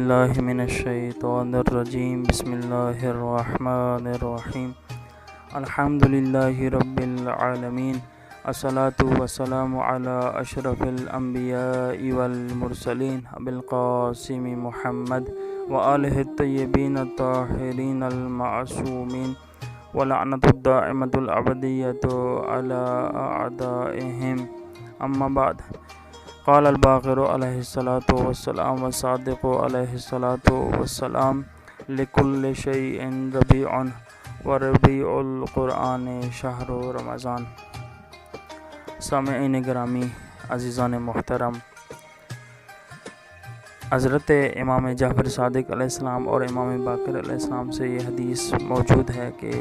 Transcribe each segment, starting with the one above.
باللہ من الشیطان الرجیم بسم اللہ الرحمن الرحیم الحمدللہ رب العالمین الصلاۃ والسلام علی اشرف الانبیاء والمرسلین ابی القاسم محمد وآلہ الطیبین الطاہرین المعصومین ولعنۃ الدائمۃ الابدیۃ علی اعدائہم اما بعد قال الباقر علیہ الصلاۃ والسلام والصادق علیہ الصلاۃ والسلام لکل شیء ربیع وربیع القرآن شہر رمضان۔ سامعین گرامی، عزیزان محترم، حضرت امام جعفر صادق علیہ السلام اور امام باقر علیہ السلام سے یہ حدیث موجود ہے کہ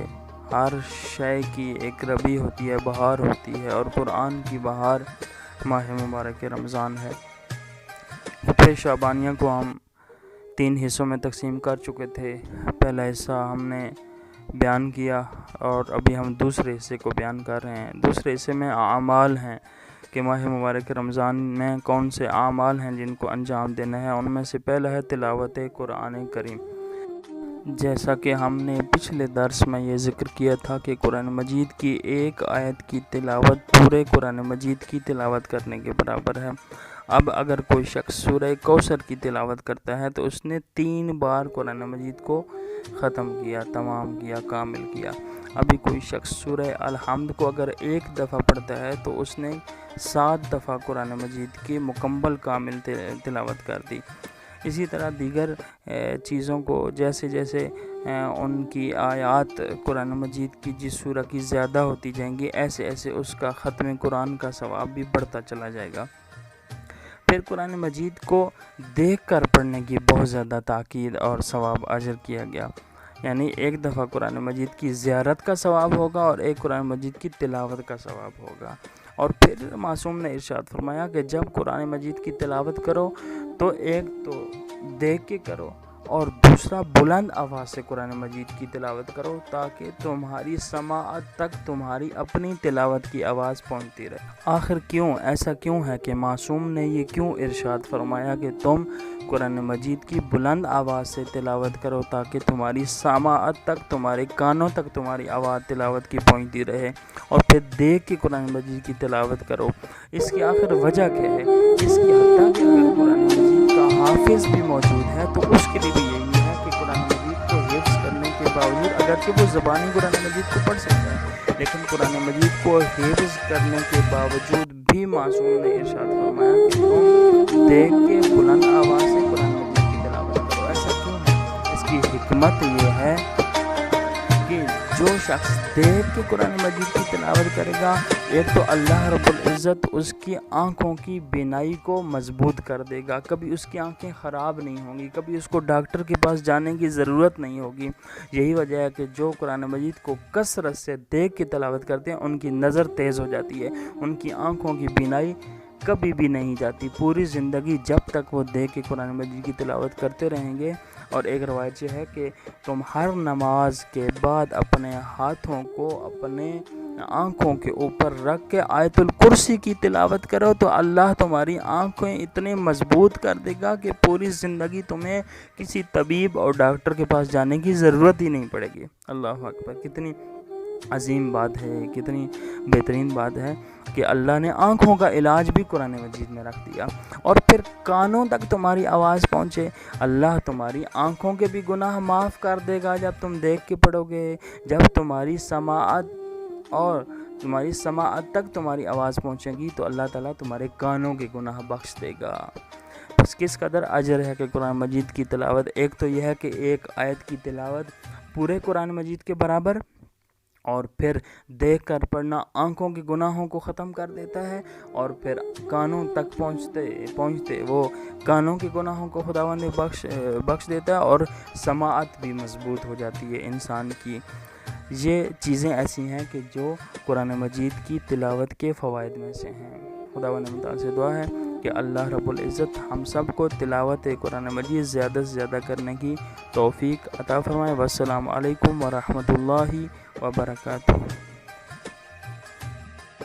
ہر شے کی ایک ربیع ہوتی ہے، بہار ہوتی ہے، اور قرآن کی بہار ماہ مبارک رمضان ہے۔ خطبہ شعبانیہ کو ہم 3 حصوں میں تقسیم کر چکے تھے۔ پہلا حصہ ہم نے بیان کیا اور ابھی ہم دوسرے حصے کو بیان کر رہے ہیں۔ دوسرے حصے میں اعمال ہیں کہ ماہ مبارک رمضان میں کون سے اعمال ہیں جن کو انجام دینا ہے۔ ان میں سے پہلا ہے تلاوت قرآن کریم۔ جیسا کہ ہم نے پچھلے درس میں یہ ذکر کیا تھا کہ قرآن مجید کی ایک آیت کی تلاوت پورے قرآن مجید کی تلاوت کرنے کے برابر ہے۔ اب اگر کوئی شخص سورہ کوثر کی تلاوت کرتا ہے تو اس نے 3 بار قرآن مجید کو ختم کیا، تمام کیا، کامل کیا۔ ابھی کوئی شخص سورہ الحمد کو اگر 1 دفعہ پڑھتا ہے تو اس نے 7 دفعہ قرآن مجید کی مکمل کامل تلاوت کر دی۔ اسی طرح دیگر چیزوں کو جیسے جیسے ان کی آیات قرآن مجید کی جس سورہ کی زیادہ ہوتی جائیں گی، ایسے ایسے اس کا ختم قرآن کا ثواب بھی بڑھتا چلا جائے گا۔ پھر قرآن مجید کو دیکھ کر پڑھنے کی بہت زیادہ تاکید اور ثواب اجر کیا گیا، یعنی 1 دفعہ قرآن مجید کی زیارت کا ثواب ہوگا اور 1 قرآن مجید کی تلاوت کا ثواب ہوگا۔ اور پھر معصوم نے ارشاد فرمایا کہ جب قرآن مجید کی تلاوت کرو تو ایک تو دیکھ کے کرو اور دوسرا بلند آواز سے قرآن مجید کی تلاوت کرو تاکہ تمہاری سماعت تک تمہاری اپنی تلاوت کی آواز پہنچتی رہے۔ آخر کیوں ایسا کیوں ہے کہ معصوم نے یہ کیوں ارشاد فرمایا کہ تم قرآن مجید کی بلند آواز سے تلاوت کرو تاکہ تمہاری سماعت تک، تمہارے کانوں تک تمہاری آواز تلاوت کی پہنچتی رہے، اور پھر دیکھ کے قرآن مجید کی تلاوت کرو؟ اس کی آخر وجہ کیا ہے؟ اس کی حتیٰ کہ اگر قرآن مجید کا حافظ بھی موجود ہے تو اس کے لیے بھی یہی ہے کہ قرآن مجید کو حفظ کرنے کے باوجود اگرچہ وہ زبانی قرآن مجید کو پڑھ سکتا ہے، لیکن قرآن مجید کو حفظ کرنے کے باوجود بھی معصوم نے ارشاد فرمایا کہ تم دیکھ کے بلند آواز سے قرآن مجید کی تلاوت کرو۔ ایسا کیوں ہے؟ اس کی حکمت یہ ہے کہ جو شخص دیکھ کے قرآن مجید کی تلاوت کرے گا، ایک تو اللہ رب العزت اس کی آنکھوں کی بینائی کو مضبوط کر دے گا، کبھی اس کی آنکھیں خراب نہیں ہوں گی، کبھی اس کو ڈاکٹر کے پاس جانے کی ضرورت نہیں ہوگی۔ یہی وجہ ہے کہ جو قرآن مجید کو کثرت سے دیکھ کے تلاوت کرتے ہیں ان کی نظر تیز ہو جاتی ہے، ان کی آنکھوں کی بینائی کبھی بھی نہیں جاتی، پوری زندگی جب تک وہ دیکھ کے قرآن مجید کی تلاوت کرتے رہیں گے۔ اور ایک روایت یہ ہے کہ تم ہر نماز کے بعد اپنے ہاتھوں کو اپنے آنکھوں کے اوپر رکھ کے آیت الکرسی کی تلاوت کرو تو اللہ تمہاری آنکھیں اتنے مضبوط کر دے گا کہ پوری زندگی تمہیں کسی طبیب اور ڈاکٹر کے پاس جانے کی ضرورت ہی نہیں پڑے گی۔ اللہ اکبر! کتنی عظیم بات ہے، کتنی بہترین بات ہے کہ اللہ نے آنکھوں کا علاج بھی قرآن مجید میں رکھ دیا۔ اور پھر کانوں تک تمہاری آواز پہنچے، اللہ تمہاری آنکھوں کے بھی گناہ معاف کر دے گا جب تم دیکھ کے پڑھو گے۔ جب تمہاری سماعت تک تمہاری آواز پہنچے گی تو اللہ تعالیٰ تمہارے کانوں کے گناہ بخش دے گا۔ بس کس قدر اجر ہے کہ قرآن مجید کی تلاوت! ایک تو یہ ہے کہ 1 آیت کی تلاوت پورے قرآن مجید کے برابر، اور پھر دیکھ کر پڑھنا آنکھوں کے گناہوں کو ختم کر دیتا ہے، اور پھر کانوں تک پہنچتے وہ کانوں کے گناہوں کو خداوند بخش دیتا ہے، اور سماعت بھی مضبوط ہو جاتی ہے انسان کی۔ یہ چیزیں ایسی ہیں کہ جو قرآن مجید کی تلاوت کے فوائد میں سے ہیں۔ خداوند تعالیٰ سے دعا ہے کہ اللہ رب العزت ہم سب کو تلاوت قرآن مجید زیادہ سے زیادہ کرنے کی توفیق عطا فرمائے۔ والسلام علیکم ورحمۃ اللہ وبرکاتہ۔